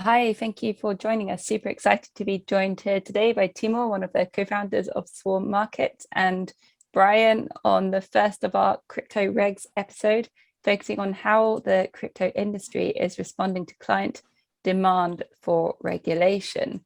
Hi, thank you for joining us. Super excited to be joined here today by Timo, one of the co-founders of Swarm Markets, and Brian on the first of our crypto regs episode, focusing on how the crypto industry is responding to client demand for regulation.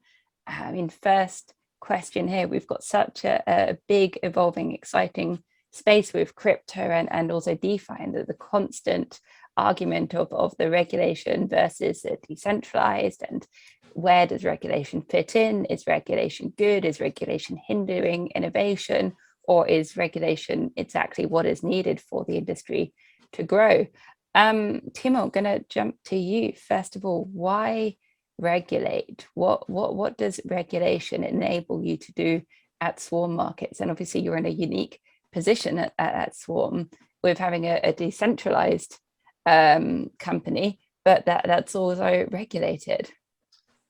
First question here, we've got such a big, evolving, exciting space with crypto and also DeFi, and the constant argument of the regulation versus the decentralized, and where does regulation fit in? Is regulation good? Is regulation hindering innovation? Or is regulation exactly what is needed for the industry to grow? Timo, I'm gonna jump to you. First of all, why regulate? What does regulation enable you to do at Swarm Markets? And obviously you're in a unique position at Swarm with having a decentralized company, but that's also regulated.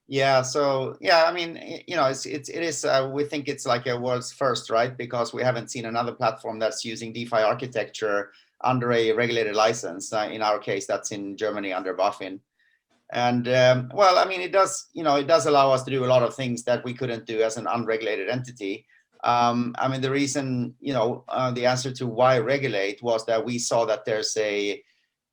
Yeah, so yeah, I mean, it is. We think it's like a world's first, right? Because we haven't seen another platform that's using DeFi architecture under a regulated license. In our case, that's in Germany under BaFin. And well, I mean, it does allow us to do a lot of things that we couldn't do as an unregulated entity. I mean, the reason, the answer to why regulate was that we saw that there's a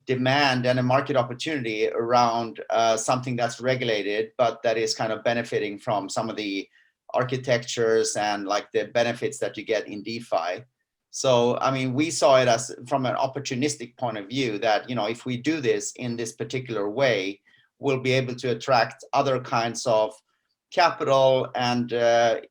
demand and a market opportunity around something that's regulated, but that is kind of benefiting from some of the architectures and like the benefits that you get in DeFi. So, I mean, we saw it as from an opportunistic point of view that, if we do this in this particular way, we'll be able to attract other kinds of capital, and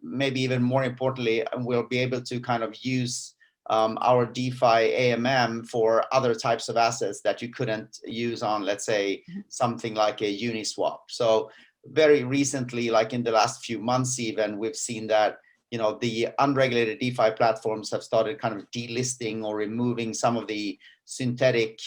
maybe even more importantly, we'll be able to kind of use our DeFi AMM for other types of assets that you couldn't use on, let's say, something like a Uniswap. So very recently, like in the last few months even, we've seen that, the unregulated DeFi platforms have started kind of delisting or removing some of the synthetic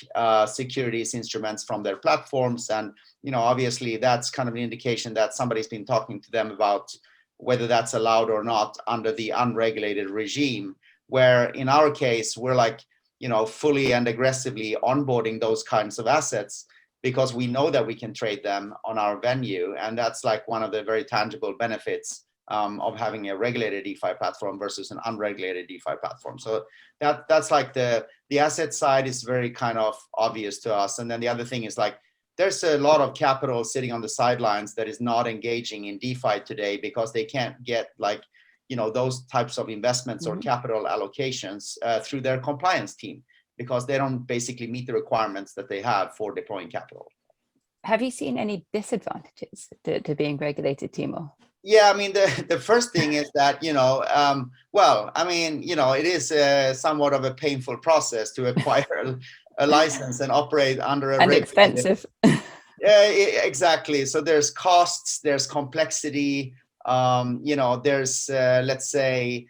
securities instruments from their platforms. And, obviously that's kind of an indication that somebody's been talking to them about whether that's allowed or not under the unregulated regime, where in our case, we're like, fully and aggressively onboarding those kinds of assets because we know that we can trade them on our venue. And that's like one of the very tangible benefits of having a regulated DeFi platform versus an unregulated DeFi platform. So that's like the asset side is very kind of obvious to us. And then the other thing is like, there's a lot of capital sitting on the sidelines that is not engaging in DeFi today because they can't get like, those types of investments or capital allocations through their compliance team, because they don't basically meet the requirements that they have for deploying capital. Have you seen any disadvantages to being regulated, Timo? Yeah, I mean, the first thing is that, well, I mean, it is somewhat of a painful process to acquire a license and operate under a and expensive. Yeah, exactly. So there's costs, there's complexity. There's, let's say,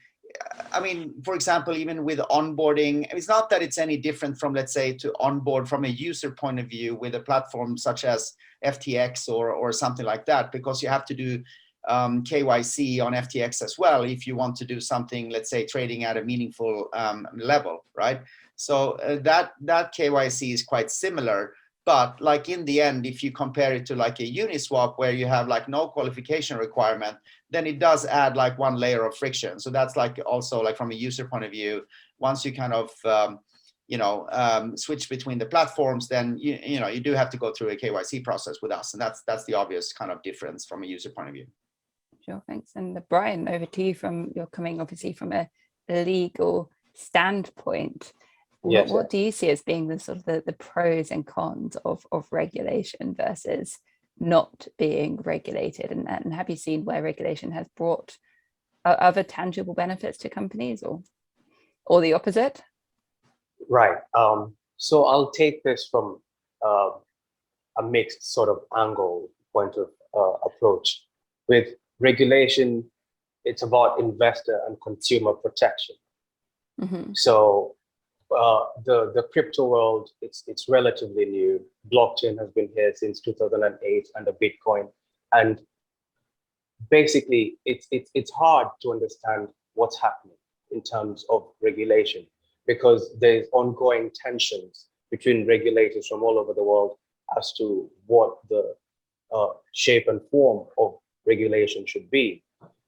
I mean, for example, even with onboarding, it's not that it's any different from, let's say, to onboard from a user point of view with a platform such as FTX or something like that, because you have to do KYC on FTX as well if you want to do something, let's say, trading at a meaningful level, right? So that KYC is quite similar. But like in the end, if you compare it to like a Uniswap where you have like no qualification requirement, then it does add like one layer of friction. So that's like also like from a user point of view, once you kind of, switch between the platforms, then, you do have to go through a KYC process with us. And that's the obvious kind of difference from a user point of view. Sure, thanks. And Brian, over to you. You're coming obviously from a legal standpoint. Yes, what do you see as being the sort of the pros and cons of regulation versus not being regulated? And have you seen where regulation has brought other tangible benefits to companies or the opposite? Right. So I'll take this from a mixed sort of angle point of approach. With regulation, it's about investor and consumer protection. So the crypto world, it's relatively new. Blockchain has been here since 2008 under Bitcoin, and basically it's hard to understand what's happening in terms of regulation, because there's ongoing tensions between regulators from all over the world as to what the shape and form of regulation should be.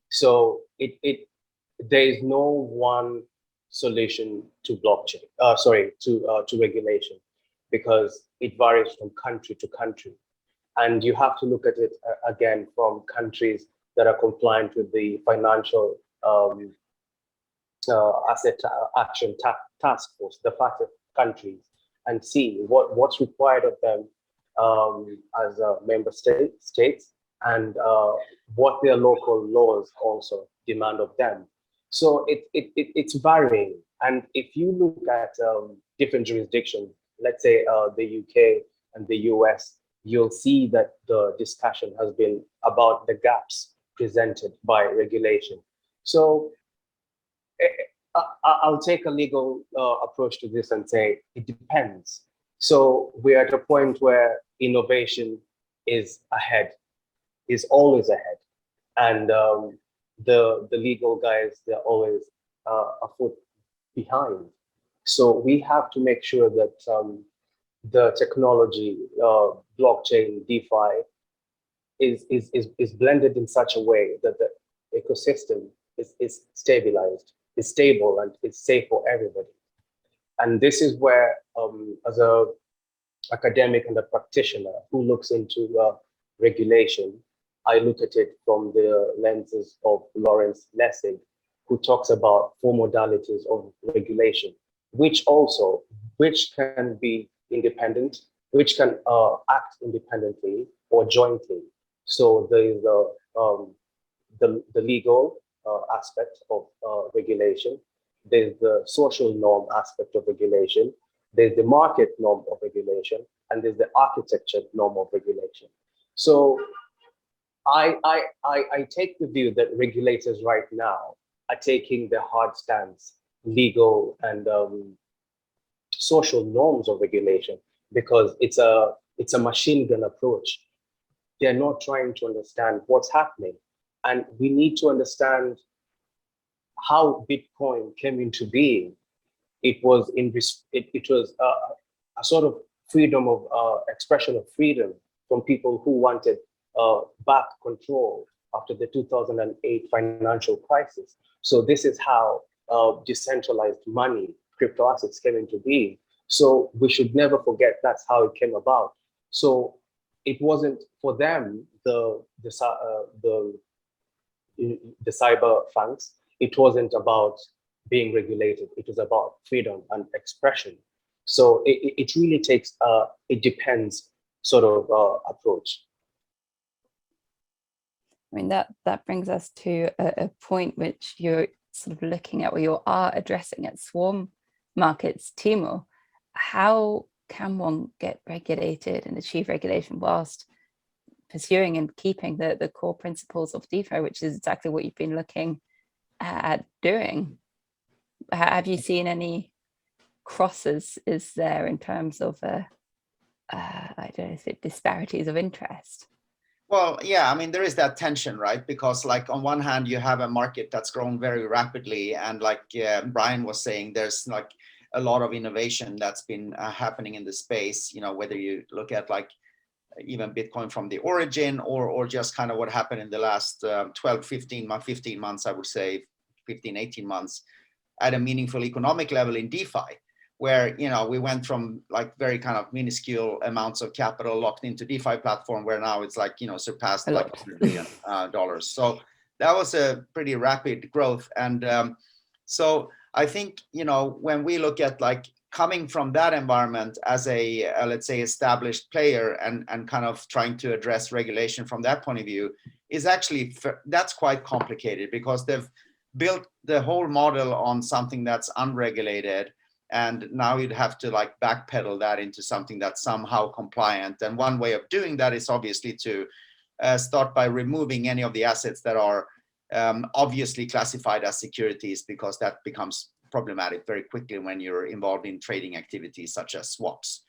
So there is no one solution to blockchain, to regulation, because it varies from country to country. And you have to look at it again from countries that are compliant with the financial asset action task force, the FATF countries, and see what's required of them as member states, and what their local laws also demand of them. So it's varying. And if you look at different jurisdictions, let's say the UK and the US, you'll see that the discussion has been about the gaps presented by regulation. So I'll take a legal approach to this and say it depends. So we're at a point where innovation is ahead, is always ahead, and the legal guys, they're always a foot behind. So we have to make sure that the technology, blockchain, DeFi, is blended in such a way that the ecosystem is stabilized, is stable, and is safe for everybody. And this is where, as a academic and a practitioner who looks into regulation, I look at it from the lenses of Lawrence Lessig, who talks about 4 modalities of regulation, which can be independent, which can act independently or jointly. So there is the legal aspect of regulation. There's the social norm aspect of regulation. There's the market norm of regulation, and there's the architecture norm of regulation. So I take the view that regulators right now are taking the hard stance, legal and social norms of regulation, because it's a machine gun approach. They're not trying to understand what's happening. And we need to understand how Bitcoin came into being. It was a sort of freedom of expression of freedom from people who wanted back control after the 2008 financial crisis. So this is how decentralized money, crypto assets came into being. So we should never forget that's how it came about. So it wasn't for them, the cyber funds, it wasn't about being regulated. It was about freedom and expression. So it really takes it depends sort of approach. I mean, that brings us to a point which you're sort of looking at, or you are addressing at Swarm Markets, Timo. How can one get regulated and achieve regulation whilst pursuing and keeping the core principles of DeFi, which is exactly what you've been looking at doing? Have you seen any crosses, is there, in terms of I don't know if it disparities of interest? Well, yeah, I mean, there is that tension, right? Because like on one hand, you have a market that's grown very rapidly. And like Brian was saying, there's like a lot of innovation that's been happening in the space, you know, whether you look at like even Bitcoin from the origin or just kind of what happened in the last 15 months, I would say 15, 18 months at a meaningful economic level in DeFi, where, you know, we went from like very kind of minuscule amounts of capital locked into DeFi platform, where now it's like, you know, surpassed like $100 billion. So that was a pretty rapid growth. And so I think, you know, when we look at like coming from that environment as a let's say established player and kind of trying to address regulation from that point of view is actually, that's quite complicated, because they've built the whole model on something that's unregulated. And now you'd have to like backpedal that into something that's somehow compliant. And one way of doing that is obviously to start by removing any of the assets that are obviously classified as securities, because that becomes problematic very quickly when you're involved in trading activities such as swaps.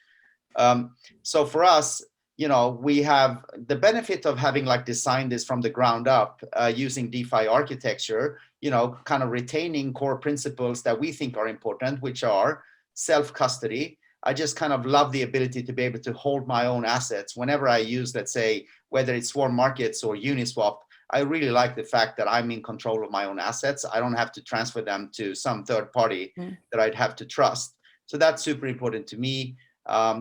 So for us, you know, we have the benefit of having like designed this from the ground up using DeFi architecture, you know, kind of retaining core principles that we think are important, which are self-custody. I just kind of love the ability to be able to hold my own assets whenever I use, let's say, whether it's Swarm Markets or Uniswap, I really like the fact that I'm in control of my own assets. I don't have to transfer them to some third party that I'd have to trust. So that's super important to me.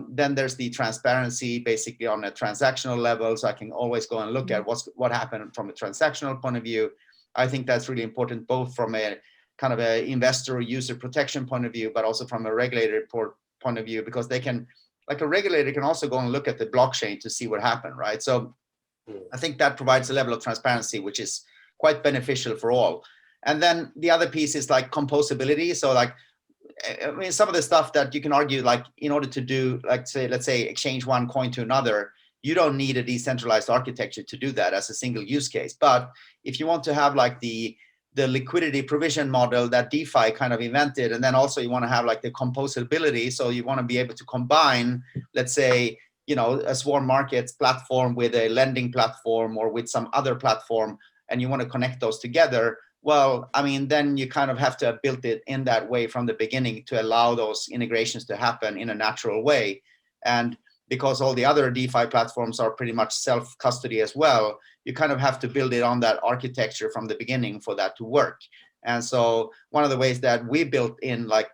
Then there's the transparency, basically on a transactional level, so I can always go and look at what happened from a transactional point of view. I think that's really important, both from a kind of a investor or user protection point of view, but also from a regulator point of view, because they can, like a regulator can also go and look at the blockchain to see what happened, right? So I think that provides a level of transparency, which is quite beneficial for all. And then the other piece is like composability. So like, I mean, some of the stuff that you can argue, like in order to do, like say, let's say exchange one coin to another, you don't need a decentralized architecture to do that as a single use case. But if you want to have like the liquidity provision model that DeFi kind of invented, and then also you want to have like the composability, so you want to be able to combine, let's say, you know, a Swarm Markets platform with a lending platform or with some other platform, and you want to connect those together. Well, I mean, then you kind of have to have built it in that way from the beginning to allow those integrations to happen in a natural way. And because all the other DeFi platforms are pretty much self-custody as well, you kind of have to build it on that architecture from the beginning for that to work. And so one of the ways that we built in like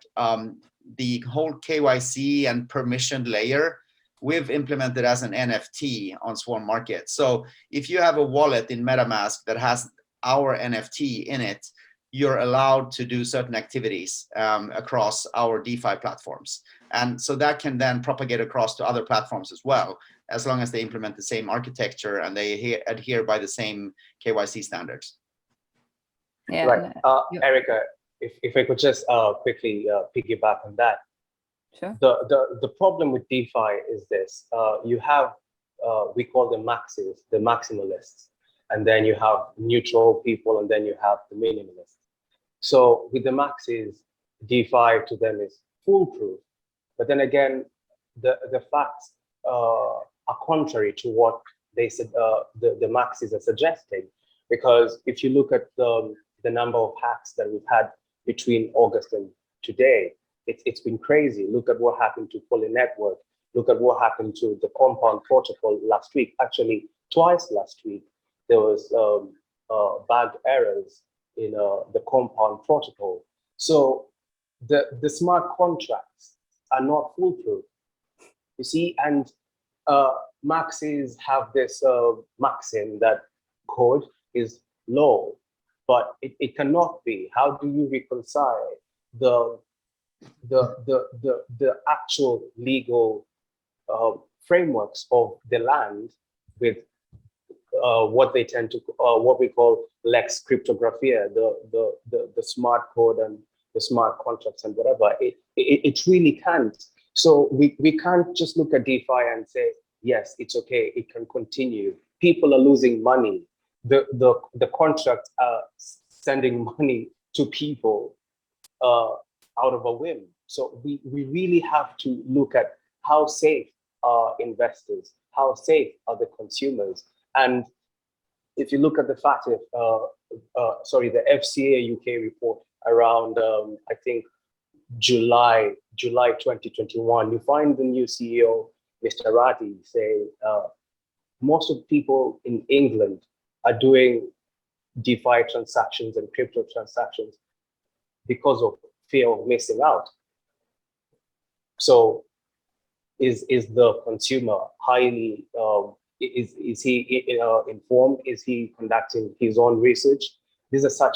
the whole KYC and permission layer, we've implemented as an NFT on Swarm Markets. So if you have a wallet in MetaMask that has our NFT in it, you're allowed to do certain activities across our DeFi platforms. And so that can then propagate across to other platforms as well, as long as they implement the same architecture and they adhere by the same KYC standards. Yeah. Right. Erica, if I could just quickly piggyback on that. Sure. The problem with DeFi is this. You have, we call them maxis, the maximalists. And then you have neutral people, and then you have the minimalists. So with the maxis, DeFi to them is foolproof. But then again, the facts are contrary to what they said the maxis are suggesting. Because if you look at the number of hacks that we've had between August and today, it's been crazy. Look at what happened to Poly Network. Look at what happened to the Compound Protocol last week. Actually, twice last week. There was bug errors in the Compound Protocol. So the smart contracts are not foolproof, you see, and maxis have this maxim that code is law, but it cannot be. How do you reconcile the actual legal frameworks of the land with what they tend to what we call lex cryptographia, the smart code and the smart contracts and whatever. It really can't. So we can't just look at DeFi and say, yes, it's okay, it can continue. People are losing money. The contracts are sending money to people out of a whim. So we really have to look at how safe are investors, how safe are the consumers. And if you look at the FATF, the FCA UK report around, I think, July 2021, you find the new CEO, Mr. Ratti, say most of the people in England are doing DeFi transactions and crypto transactions because of fear of missing out. So is the consumer highly, is he informed? Is he conducting his own research? These are some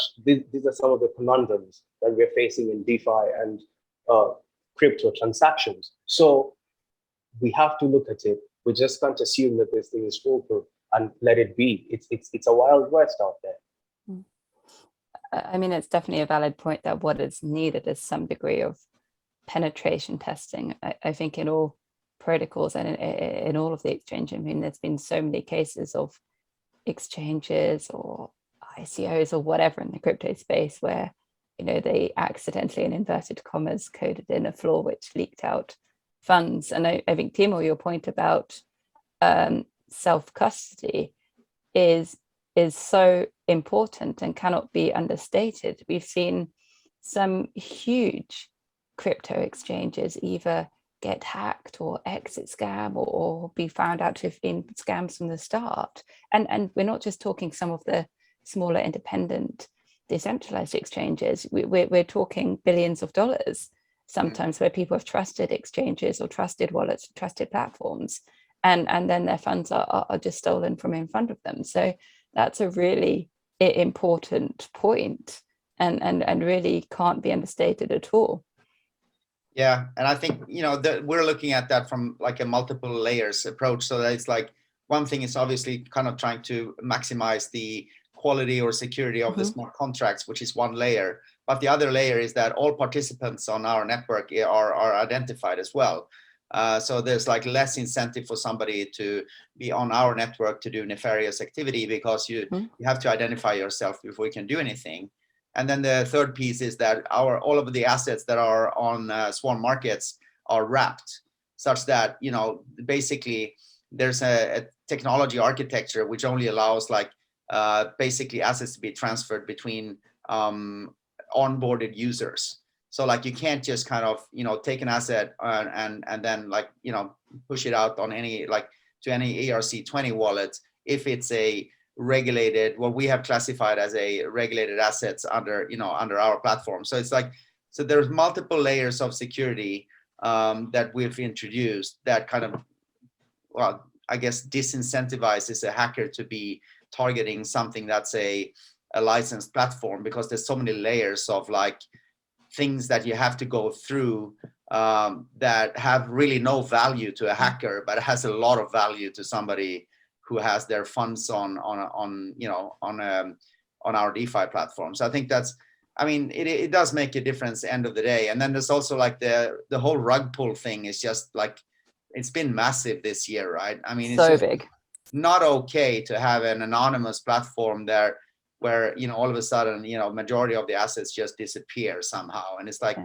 of the conundrums that we're facing in DeFi and crypto transactions. So we have to look at it. We just can't assume that this thing is foolproof and let it be. It's a wild west out there. I mean, it's definitely a valid point that what is needed is some degree of penetration testing. I think in all protocols and in all of the exchange, I mean, there's been so many cases of exchanges or ICOs or whatever in the crypto space where, you know, they accidentally, in inverted commas, coded in a flaw which leaked out funds. And I think, Timo, your point about self-custody is so important and cannot be understated. We've seen some huge crypto exchanges either get hacked or exit scam or be found out to have been scams from the start. And we're not just talking some of the smaller independent decentralized exchanges. We're talking billions of dollars sometimes, where people have trusted exchanges or trusted wallets, trusted platforms, and then their funds are just stolen from in front of them. So that's a really important point, and really can't be understated at all. Yeah, and I think, you know, that we're looking at that from like a multiple layers approach. So that it's like, one thing is obviously kind of trying to maximize the quality or security of the smart contracts, which is one layer. But the other layer is that all participants on our network are identified as well. So there's like less incentive for somebody to be on our network to do nefarious activity, because you have to identify yourself before you can do anything. And then the third piece is that all of the assets that are on Swarm markets are wrapped, such that, you know, basically there's a technology architecture which only allows like basically assets to be transferred between onboarded users. So like you can't just kind of, you know, take an asset and then like, you know, push it out on any, like to any ERC20 wallet if it's a regulated, what we have classified as a regulated assets under, you know, under our platform. So it's like, so there's multiple layers of security that we've introduced that kind of, well, I guess disincentivizes a hacker to be targeting something that's a licensed platform, because there's so many layers of like things that you have to go through that have really no value to a hacker, but it has a lot of value to somebody who has their funds on you know, on our DeFi platform. So I think that's, I mean, it does make a difference end of the day. And then there's also like the whole rug pull thing is just like, it's been massive this year, right? I mean, it's so just big. Not okay to have an anonymous platform there where, you know, all of a sudden, you know, majority of the assets just disappear somehow. And it's like,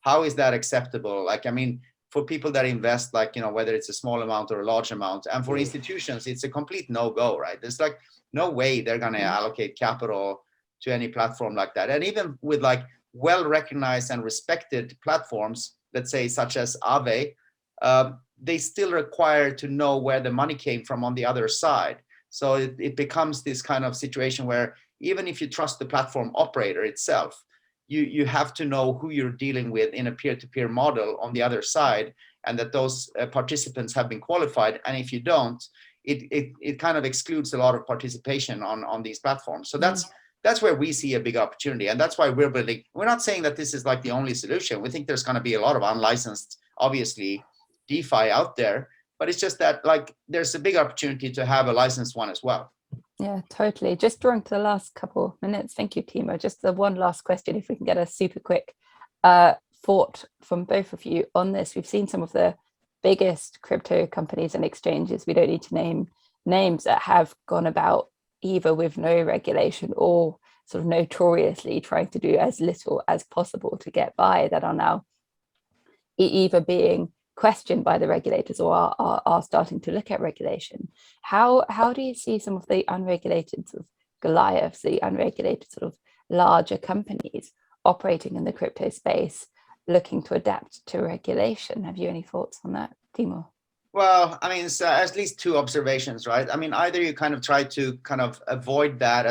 how is that acceptable? Like, I mean, for people that invest, like, you know, whether it's a small amount or a large amount, and for institutions, it's a complete no-go, right? There's like no way they're going to allocate capital to any platform like that. And even with like well-recognized and respected platforms, let's say such as Aave, they still require to know where the money came from on the other side. So it becomes this kind of situation where even if you trust the platform operator itself, you have to know who you're dealing with in a peer-to-peer model on the other side, and that those participants have been qualified. And if you don't, it kind of excludes a lot of participation on these platforms. So that's where we see a big opportunity. And that's why we're building. We're not saying that this is like the only solution. We think there's going to be a lot of unlicensed, obviously, DeFi out there, but it's just that like there's a big opportunity to have a licensed one as well. Yeah, totally. Just drawing to the last couple of minutes. Thank you, Timo. Just the one last question, if we can get a super quick thought from both of you on this. We've seen some of the biggest crypto companies and exchanges, we don't need to name names, that have gone about either with no regulation or sort of notoriously trying to do as little as possible to get by, that are now either being questioned by the regulators or are starting to look at regulation. How do you see some of the unregulated sort of Goliaths, the unregulated sort of larger companies operating in the crypto space, looking to adapt to regulation? Have you any thoughts on that, Timo? Well, I mean, it's at least two observations, right? I mean, either you kind of try to kind of avoid that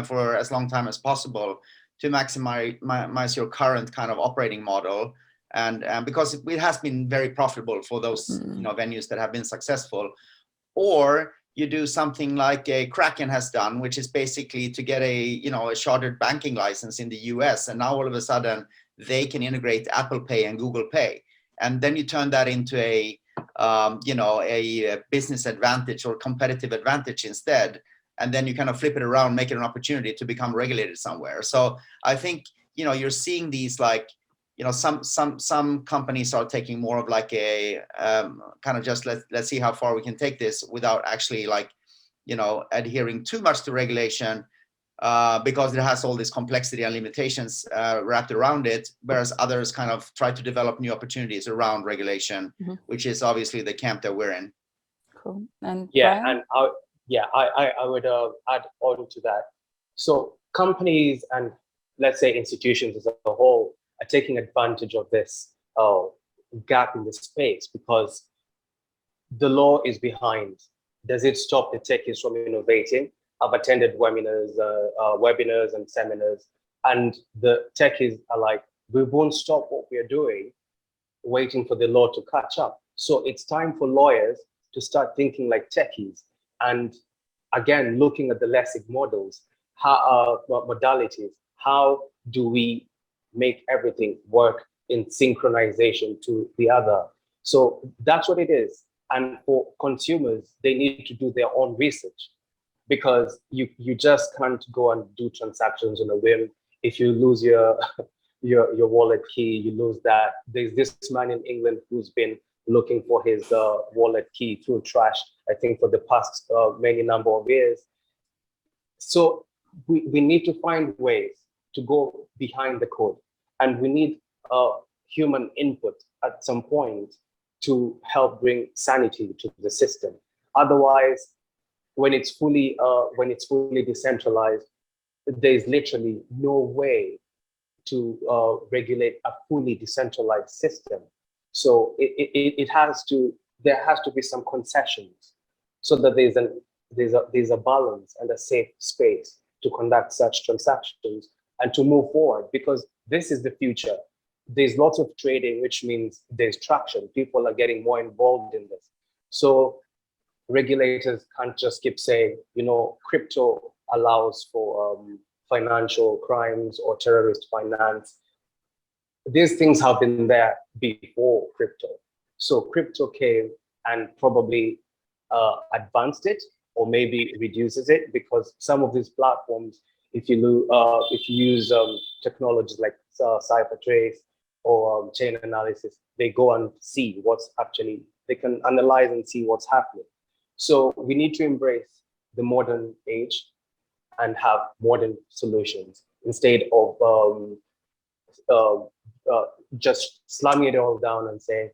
for as long time as possible to maximize your current kind of operating model, and because it has been very profitable for those you know, venues that have been successful, or you do something like a Kraken has done, which is basically to get a, you know, a chartered banking license in the US, and now all of a sudden they can integrate Apple Pay and Google Pay, and then you turn that into a you know, a business advantage or competitive advantage instead, and then you kind of flip it around, make it an opportunity to become regulated somewhere. So I think, you know, you're seeing these like, you know, some companies are taking more of like a kind of just let's see how far we can take this without actually like, you know, adhering too much to regulation, because it has all this complexity and limitations wrapped around it, whereas others kind of try to develop new opportunities around regulation, which is obviously the camp that we're in. Cool. And yeah, Brian? and I would add on to that. So companies and let's say institutions as a whole are taking advantage of this gap in the space because the law is behind. Does it stop the techies from innovating? I've attended webinars and seminars, and the techies are like, we won't stop what we're doing, waiting for the law to catch up. So it's time for lawyers to start thinking like techies, and again, looking at the LESIG models, modalities. How do we make everything work in synchronization to the other? So that's what it is. And for consumers, they need to do their own research, because you just can't go and do transactions on a whim. If you lose your wallet key, you lose that. There's this man in England who's been looking for his wallet key through trash, I think, for the past many number of years. So we need to find ways to go behind the code, and we need human input at some point to help bring sanity to the system. Otherwise, when it's fully decentralized, there's literally no way to regulate a fully decentralized system. So there has to be some concessions so that there's a balance and a safe space to conduct such transactions and to move forward, because this is the future. There's lots of trading, which means there's traction. People are getting more involved in this. So regulators can't just keep saying, crypto allows for financial crimes or terrorist finance. These things have been there before crypto. So crypto came and probably advanced it, or maybe reduces it, because some of these platforms, if you use technologies like CipherTrace or chain analysis, they go and see they can analyze and see what's happening. So we need to embrace the modern age and have modern solutions instead of just slamming it all down and saying,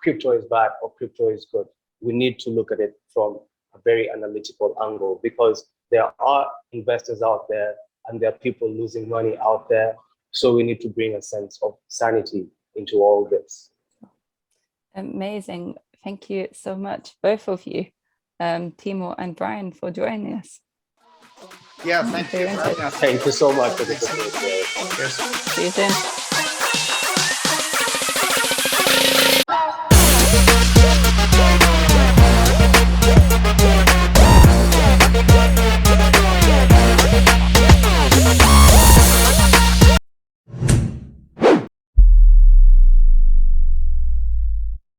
crypto is bad or crypto is good. We need to look at it from a very analytical angle, because there are investors out there and there are people losing money out there. So we need to bring a sense of sanity into all this. Amazing. Thank you so much, both of you, Timo and Brian, for joining us. Yeah, thank you for having us. Thank you so much for this. Cheers. See you soon.